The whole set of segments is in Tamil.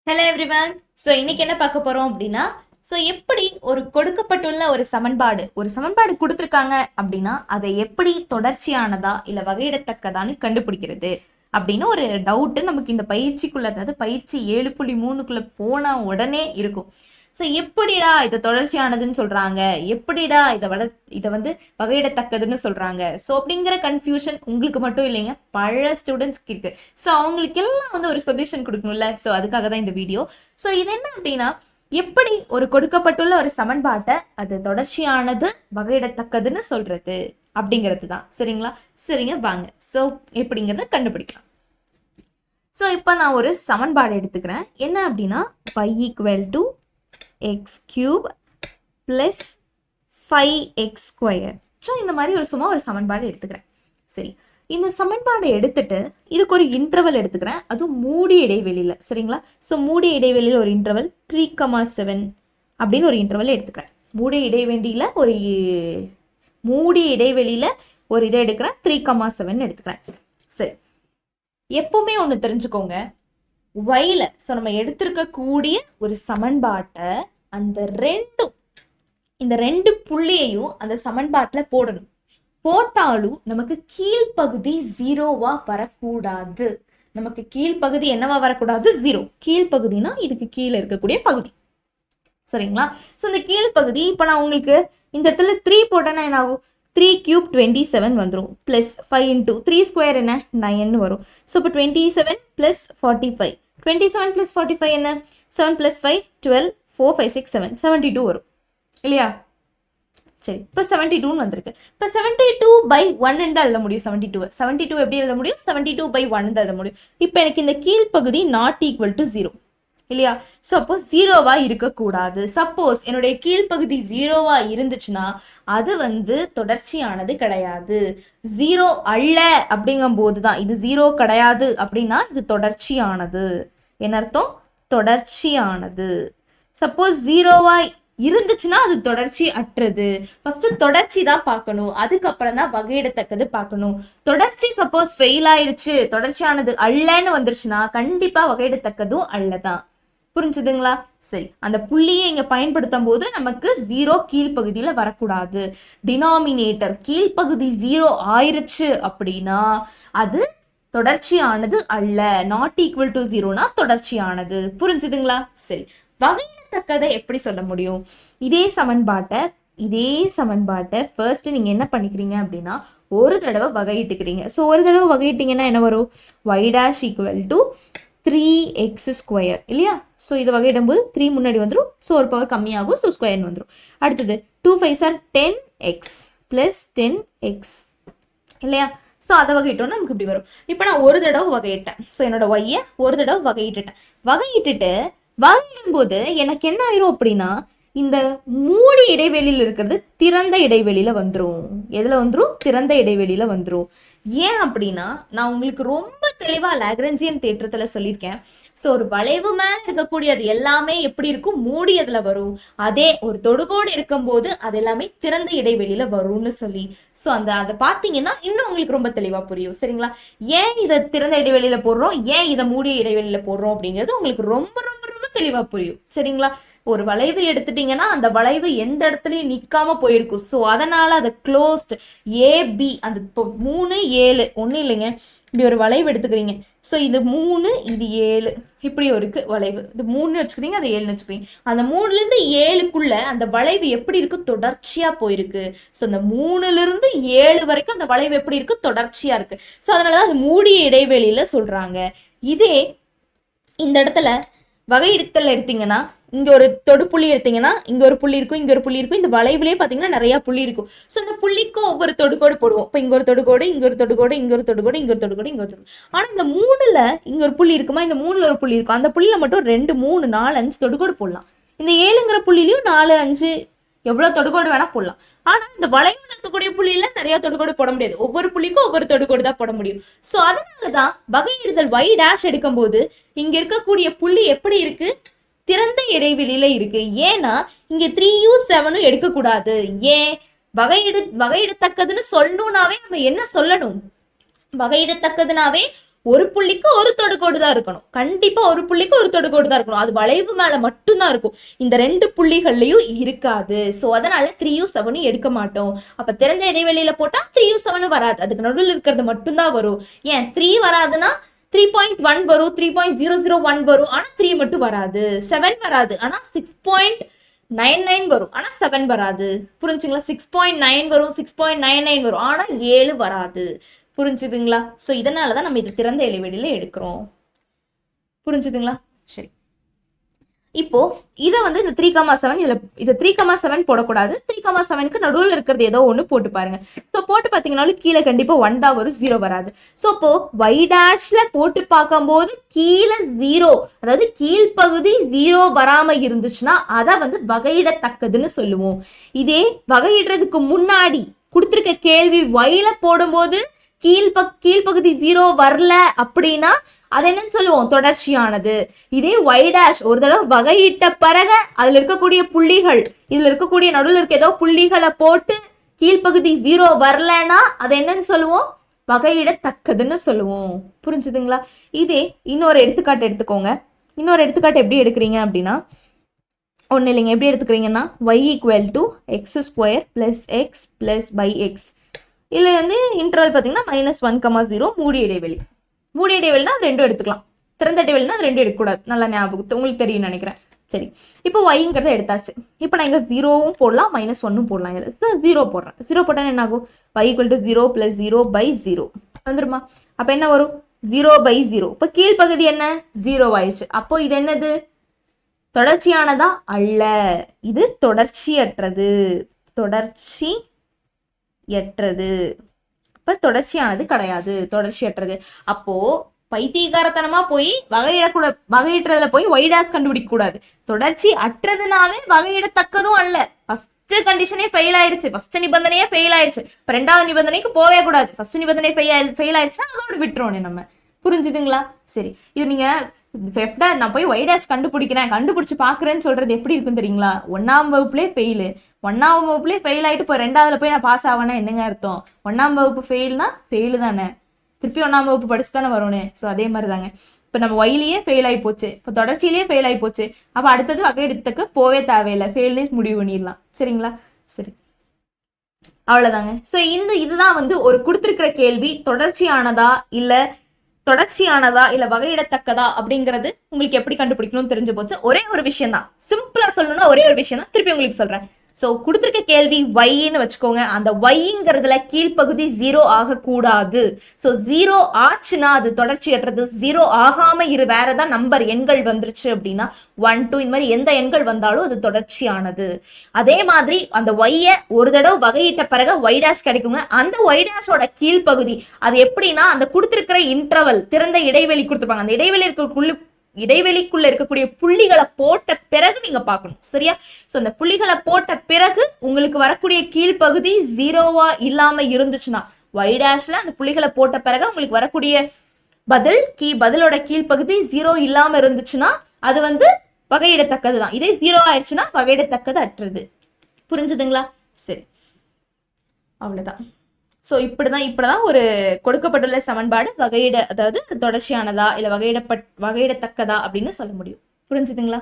Hello everyone. ஸோ இன்னைக்கு என்ன பார்க்க போறோம் அப்படின்னா, ஸோ எப்படி ஒரு கொடுக்கப்பட்டுள்ள ஒரு சமன்பாடு கொடுத்துருக்காங்க அப்படின்னா அதை எப்படி தொடர்ச்சியானதா இல்லை வகையிடத்தக்கதான்னு கண்டுபிடிக்கிறது அப்படின்னு ஒரு டவுட்டு நமக்கு இந்த பயிற்சிக்குள்ள, அதாவது பயிற்சி 7.3க்குள்ள போன உடனே இருக்கும். ஸோ எப்படிடா இதை தொடர்ச்சியானதுன்னு சொல்றாங்க, எப்படிடா இதை வந்து வகையிடத்தக்கதுன்னு சொல்றாங்க. ஸோ அப்படிங்கிற கன்ஃபியூஷன் உங்களுக்கு மட்டும் இல்லைங்க, பல ஸ்டூடெண்ட்ஸ்க்கு இருக்கு. ஸோ அவங்களுக்கு எல்லாம் வந்து ஒரு சொல்யூஷன் கொடுக்கணும்ல. ஸோ அதுக்காக தான் இந்த வீடியோ. ஸோ இது என்ன அப்படின்னா, எப்படி ஒரு கொடுக்கப்பட்டுள்ள ஒரு சமன்பாட்டை அது தொடர்ச்சியானது வகையிடத்தக்கதுன்னு சொல்றது அப்படிங்கிறது தான். சரிங்களா? சரிங்க, வாங்க. ஸோ எப்படிங்கிறத கண்டுபிடிக்கலாம். ஸோ இப்போ நான் ஒரு சமன்பாடு எடுத்துக்கிறேன். என்ன அப்படின்னா, y = x³ + 5x². ஸோ இந்த மாதிரி சும்மா ஒரு சமன்பாடு எடுத்துக்கிறேன். சரி, இந்த சமன்பாடை எடுத்துட்டு இதுக்கு ஒரு இன்டர்வல் எடுத்துக்கிறேன், அதுவும் மூடிய இடைவெளியில். சரிங்களா? ஸோ மூடிய இடைவெளியில் ஒரு இன்டர்வல் 3,7 அப்படின்னு ஒரு இன்டர்வல் எடுத்துக்கிறேன். மூடிய இடைவெளியில் ஒரு இதை எடுக்கிறேன், 3,7 எடுத்துக்கிறேன். சரி, எப்பவுமே ஒன்று தெரிஞ்சுக்கோங்க, வைல ஸோ நம்ம எடுத்திருக்கக்கூடிய ஒரு சமன்பாட்டை இந்த ரெண்டு புள்ளியையும் அந்த சமன்பாட்டில் போடணும். போட்டாலும் நமக்கு கீழ்ப்பகுதி 0வா வரக்கூடாது. நமக்கு கீழ்ப்பகுதி என்னவா வரக்கூடாது? 0. கீழ்ப்பகுதினா இதுக்கு கீழே இருக்கக்கூடிய பகுதி. சரிங்களா? ஸோ இந்த கீழ்ப்பகுதி இப்போ நான் உங்களுக்கு இந்த இடத்துல 3 போட்டேன்னா என்ன ஆகும்? 3³ 27 வந்துடும். ப்ளஸ் 5 × 3² என்ன? 9 வரும். ஸோ இப்போ 27 + 45. 27 + 45 என்ன? 7 + 5 12 4 5 6 7 72 வரும் இல்லையா? சரி, இப்போ 72 வந்திருக்கு. இப்போ 72/1 தான் எழுத முடியும். 72 எப்படி எழுத முடியும்? 72/1 தான் எழுத முடியும். இப்போ எனக்கு இந்த கீழ்ப்பகுதி ≠ 0 இல்லையா? ஸோ அப்போ 0வா இருக்கக்கூடாது. சப்போஸ் என்னுடைய கீழ்ப்பகுதி 0வா இருந்துச்சுன்னா அது வந்து தொடர்ச்சியானது கிடையாது. 0 அல்ல அப்படிங்கும் போது தான் இது 0 கிடையாது அப்படின்னா இது தொடர்ச்சியானது. என்ன அர்த்தம்? தொடர்ச்சியானது. சப்போஸ் 0வா இருந்துச்சுன்னா அது தொடர்ச்சி அற்றது. ஃபர்ஸ்ட் தொடர்ச்சி தான் பார்க்கணும், அதுக்கப்புறம் தான் வகையிடத்தக்கது பார்க்கணும். தொடர்ச்சி சப்போஸ் ஃபெயில் ஆயிருச்சு, தொடர்ச்சியானது அல்லன்னு வந்துருச்சுன்னா கண்டிப்பா வகையிடத்தக்கதும் அல்லதான். புரிஞ்சுதுங்களா? சரி, அந்த புள்ளியை இங்க பயன்படுத்தும் போது நமக்கு 0 கீழ்ப்பகுதியில வரக்கூடாது. டினாமினேட்டர் கீழ்ப்பகுதி 0 ஆயிருச்சு அப்படின்னா அது தொடர்ச்சியானது அல்ல. ≠ 0னா தொடர்ச்சியானது. புரிஞ்சுதுங்களா? சரி, வகையிடத்தக்கதை எப்படி சொல்ல முடியும்? இதே சமன்பாட்டை ஃபர்ஸ்ட் நீங்க என்ன பண்ணிக்கிறீங்க அப்படின்னா, ஒரு தடவை வகையிட்டுக்கிறீங்க. ஸோ ஒரு தடவை வகையிட்டீங்கன்னா என்ன வரும்? y' = 3x² இல்லையா? ஸோ இதை வகையிடும் போது 3 முன்னாடி வந்துடும். ஸோ ஒரு பவர் கம்மியாகும். ஸோ ஸ்கொயர்னு வந்துடும். அடுத்தது 2 5s are 10x + 10x இல்லையா? ஸோ அதை வகையிட்டோன்னா நமக்கு இப்படி வரும். இப்போ நான் ஒரு தடவை வகையிட்டேன். ஸோ என்னோட ஒய்யை ஒரு தடவை வகையிட்டுட்டு வகையிடும் போது எனக்கு என்ன ஆயிரும் அப்படின்னா, இந்த மூடி இடைவெளியில் இருக்கிறது திறந்த இடைவெளியில வந்துடும். எதுல வந்துடும்? திறந்த இடைவெளியில வந்துடும். ஏன் அப்படின்னா, நான் உங்களுக்கு ரொம்ப தெளிவா லாக்ரேஞ்சியன் தேற்றத்துல சொல்லியிருக்கேன். ஸோ ஒரு வளைவு மேல இருக்கக்கூடியது எல்லாமே எப்படி இருக்கும்? மூடியதுல வரும். அதே ஒரு தொடுகோடு இருக்கும்போது அது எல்லாமே திறந்த இடைவெளியில வரும்னு சொல்லி. ஸோ அதை பார்த்தீங்கன்னா இன்னும் உங்களுக்கு ரொம்ப தெளிவா புரியும். சரிங்களா? ஏன் இதை திறந்த இடைவெளியில போடுறோம், ஏன் இதை மூடிய இடைவெளியில போடுறோம் அப்படிங்கிறது உங்களுக்கு ரொம்ப ரொம்ப ரொம்ப தெளிவா புரியும். சரிங்களா? ஒரு வளைவு எடுத்துட்டீங்கன்னா அந்த வளைவு எந்த இடத்துலயும் நிக்காம போயிருக்கும். ஸோ அதனால அதை க்ளோஸ்ட் AB அந்த 3 7 ஒன்றும் இல்லைங்க, இப்படி ஒரு வளைவு எடுத்துக்கிறீங்க. ஸோ இது 3 இது 7 இப்படி ஒரு வளைவு. இது 3 வச்சுக்கிறீங்க, அது 7 வச்சுக்கிறீங்க. அந்த 3லேருந்து 7க்குள்ள அந்த வளைவு எப்படி இருக்கு? தொடர்ச்சியா போயிருக்கு. ஸோ அந்த 3லிருந்து 7 வரைக்கும் அந்த வளைவு எப்படி இருக்கு? தொடர்ச்சியா இருக்கு. ஸோ அதனாலதான் அது மூடிய இடைவெளியில சொல்றாங்க. இதே இந்த இடத்துல வகையிடுத்தல் எடுத்தீங்கன்னா, இங்க ஒரு தொடுப்புள்ளி எடுத்தீங்கன்னா இங்க ஒரு புள்ளி இருக்கும், இங்க ஒரு புள்ளி இருக்கும். இந்த வளைவுலயே பாத்தீங்கன்னா நிறைய புள்ளி இருக்கும். ஸோ இந்த புள்ளிக்கும் ஒவ்வொரு தொடுகோடு போடுவோம். இப்போ இங்க ஒரு தொடுகோடு, இங்க ஒரு தொடுகோடு, இங்க ஒரு தொடுகோடு, இங்க ஒரு தொடுகோடு, இங்க ஒரு தொடுகோடு. ஆனா இந்த 3ல இங்க ஒரு புள்ளி இருக்குமா? இந்த 3ல ஒரு புள்ளி இருக்கும். அந்த புள்ளியில மட்டும் 2 3 4 5 தொடுகோடு போடலாம். இந்த 7ங்கிற புள்ளிலையும் 4 5 எவ்வளவு தொடுகோடு வேணா போடலாம். ஆனா இந்த வளைவுல இருக்கக்கூடிய புள்ளியில நிறைய தொடுகோடு போட முடியாது. ஒவ்வொரு புள்ளிக்கும் ஒவ்வொரு தொடுகோடு தான் போட முடியும். ஸோ அதனாலதான் வகையிடுதல் y' எடுக்கும் போது இங்க இருக்கக்கூடிய புள்ளி எப்படி இருக்கு? திறந்த இடைவெளியில இருக்கு. ஏன்னா இங்க 3யும் 7ம் எடுக்கக்கூடாது. ஏன்? வகையிடத்தக்கதுன்னு சொல்லணும்னாவே நம்ம என்ன சொல்லணும்? வகையிடத்தக்கதுனாவே ஒரு புள்ளிக்கு ஒரு தொடுகோடு தான் இருக்கணும். கண்டிப்பா ஒரு புள்ளிக்கு ஒரு தொடுகோடு தான் இருக்கணும். அது வளைவு மேல மட்டும்தான் இருக்கும். இந்த 2 புள்ளிகள்லயும் இருக்காது. சோ அதனால 3யும் 7யும் எடுக்க மாட்டோம். அப்ப திறந்த இடைவெளியில போட்டா 3யும் 7ம் வராது. அதுக்கு நடுவில் இருக்கிறது மட்டும்தான் வரும். ஏன் 3 வராதுன்னா 3.1 வரும், 3.001 வரும், ஆனா 3 மட்டும் வராது. 7 வராது, ஆனா 6.99 வரும், ஆனா 7 வராது. புரிஞ்சுங்களா? 6.9 வரும், 6.99 வரும், ஆனா 7 வராது. புரிஞ்சுதுங்களா? ஸோ இதனாலதான் நம்ம இது திறந்த இடைவெளியில எடுக்கிறோம். புரிஞ்சுதுங்களா? சரி, இப்போ இதை வந்து இந்த 3,7 இதுல இது 3,7 போடக்கூடாது. 3,7க்கு நடுவில் இருக்கிறது ஏதோ ஒன்று போட்டு பாருங்க. ஸோ போட்டு பார்த்தீங்கன்னாலும் கீழே கண்டிப்பா 1 தான் வரும், 0 வராது. ஸோ இப்போ y' போட்டு பார்க்கும்போது கீழே 0, அதாவது கீழ்ப்பகுதி 0 வராம இருந்துச்சுன்னா அதை வந்து வகையிடத்தக்கதுன்னு சொல்லுவோம். இதே வகையிடுறதுக்கு முன்னாடி கொடுத்துருக்க கேள்வி yல போடும்போது கீழ்ப்பகுதி 0 வரல அப்படின்னா அது என்னன்னு சொல்லுவோம்? தொடர்ச்சியானது. இதே y' ஒரு தடவை வகையிட்ட பிறகு அதுல இருக்கக்கூடிய புள்ளிகள், இதுல இருக்கக்கூடிய நடுவில் இருக்க ஏதோ புள்ளிகளை போட்டு கீழ்ப்பகுதி 0 வரலன்னா அது என்னன்னு சொல்லுவோம்? வகையிடத்தக்கதுன்னு சொல்லுவோம். புரிஞ்சுதுங்களா? இதே இன்னொரு எடுத்துக்காட்டு எடுத்துக்கோங்க. இன்னொரு எடுத்துக்காட்டு எப்படி எடுக்கிறீங்க அப்படின்னா, ஒன்றும் இல்லைங்க, எப்படி எடுத்துக்கிறீங்கன்னா y = x² + x + x. இதில் வந்து இன்டர்வல் பார்த்தீங்கன்னா -1,0 மூடிய இடைவெளி. மூடிய இடைவெளினா அது 2 எடுத்துக்கலாம். திறந்த இடைவெளினா அது 2 எடுக்கக்கூடாது. நல்லா ஞாபகம், உங்களுக்கு தெரியும் நினைக்கிறேன். சரி, இப்போ yங்கிறத எடுத்தாச்சு. இப்போ நான் இங்கே 0வும் போடலாம், -1ம் போடலாம். இதில் 0 போடுறேன். 0 போட்டால் என்ன ஆகும்? y = 0 + 0/0 வந்துருமா? அப்போ என்ன வரும்? 0/0. இப்போ கீழ்ப்பகுதி என்ன? 0 ஆயிடுச்சு. அப்போ இது என்னது? தொடர்ச்சியானதா? அல்ல, இது தொடர்ச்சியற்றது. தொடர்ச்சியற்றது. இப்ப தொடர்ச்சியானது கிடையாது, தொடர்ச்சியற்றது. அப்போ பைத்தியகாரத்தனமா போய் வகையிடுறதுல போய் y' கண்டுபிடிக்க கூடாது. தொடர்ச்சி அற்றதுனாவே வகையிடத்தக்கதும் அல்ல. ஃபர்ஸ்ட் கண்டிஷனே ஃபெயில் ஆயிருச்சு, ஃபர்ஸ்ட் நிபந்தனையே ஃபெயில் ஆயிருச்சு. இப்ப 2வது நிபந்தனைக்கு போகவே கூடாது. ஃபர்ஸ்ட் நிபந்தனை ஃபெயில் ஆயிடுச்சுன்னா அதோட விட்டுறோம் நம்ம. புரிஞ்சுதுங்களா? சரி, இது நீங்க நான் போய் y' கண்டுபிடிச்சு பாக்குறேன்னு சொல்றது எப்படி இருக்குன்னு தெரியுங்களா? 1ஆம் வகுப்புலேயே ஃபெயிலு. 1ஆம் வகுப்புலேயே ஃபெயில் ஆயிட்டு இப்போ 2ஆவதுல போய் நான் பாஸ் ஆவேன்னா என்னங்க அர்த்தம்? 1ஆம் வகுப்பு ஃபெயில்னா ஃபெயிலு தானே, திருப்பி 1ஆம் வகுப்பு படிச்சு தானே வரணும். ஸோ அதே மாதிரி தாங்க. இப்போ நம்ம ஒயிலேயே ஃபெயில் ஆகி போச்சு, இப்போ தொடர்ச்சியிலேயே ஃபெயில் ஆகி போச்சு. அப்போ அடுத்தது வகையிடத்துக்கு போவே தேவையில்லை, ஃபெயிலே முடிவு பண்ணிடலாம். சரிங்களா? சரி, அவ்வளோதாங்க. ஸோ இதுதான் வந்து ஒரு கொடுத்துருக்கிற கேள்வி தொடர்ச்சியானதா இல்லை வகையிடத்தக்கதா அப்படிங்கிறது உங்களுக்கு எப்படி கண்டுபிடிக்கணும்னு தெரிஞ்சு போச்சு. ஒரே ஒரு விஷயம் தான், சிம்பிளா சொல்லணும்னா ஒரே ஒரு விஷயம் தான் திருப்பி உங்களுக்கு சொல்றேன். ஸோ கொடுத்துருக்க கேள்வி yன்னு வச்சுக்கோங்க. அந்த yங்கிறதுல கீழ்ப்பகுதி 0 ஆகக்கூடாது. ஸோ 0 ஆச்சுன்னா அது தொடர்ச்சியற்றது. 0 ஆகாம வேற ஏதாவது நம்பர் எண்கள் வந்துருச்சு அப்படின்னா 1, 2 இந்த மாதிரி எந்த எண்கள் வந்தாலும் அது தொடர்ச்சியானது. அதே மாதிரி அந்த y ஒரு தடவை வகையிட்ட பிறகு y' கிடைக்குங்க. அந்த y' கீழ்ப்பகுதி அது எப்படின்னா அந்த கொடுத்துருக்கிற இன்டர்வல், திறந்த இடைவெளி கொடுத்துருப்பாங்க. அந்த இடைவெளிக்குள்ள இருக்கக்கூடிய புள்ளிகளை போட்ட பிறகு நீங்க பார்க்கணும். சரியா? சோ அந்த புள்ளிகளை போட்ட பிறகு உங்களுக்கு வரக்கூடிய கீழ்ப்பகுதி 0வா இல்லாம இருந்துச்சுன்னா, y' அந்த புள்ளிகளை போட்ட பிறகு உங்களுக்கு வரக்கூடிய பதிலோட கீழ்ப்பகுதி 0 இல்லாம இருந்துச்சுன்னா அது வந்து வகையிடத்தக்கது தான். இதே 0 ஆயிடுச்சுன்னா வகையிடத்தக்கது அற்றது. புரிஞ்சுதுங்களா? சரி, அவ்வளவுதான். ஸோ இப்படிதான் ஒரு கொடுக்கப்பட்டுள்ள சமன்பாடு அதாவது தொடர்ச்சியானதா இல்லை வகையிடத்தக்கதா அப்படின்னு சொல்ல முடியும். புரிஞ்சுதுங்களா?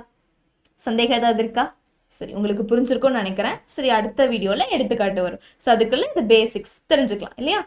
சந்தேகம் ஏதாவது இருக்கா? சரி, உங்களுக்கு புரிஞ்சிருக்கும்னு நினைக்கிறேன். சரி, அடுத்த வீடியோல எடுத்துக்காட்டு வரும். ஸோ அதுக்குள்ள இந்த பேசிக்ஸ் தெரிஞ்சுக்கலாம் இல்லையா?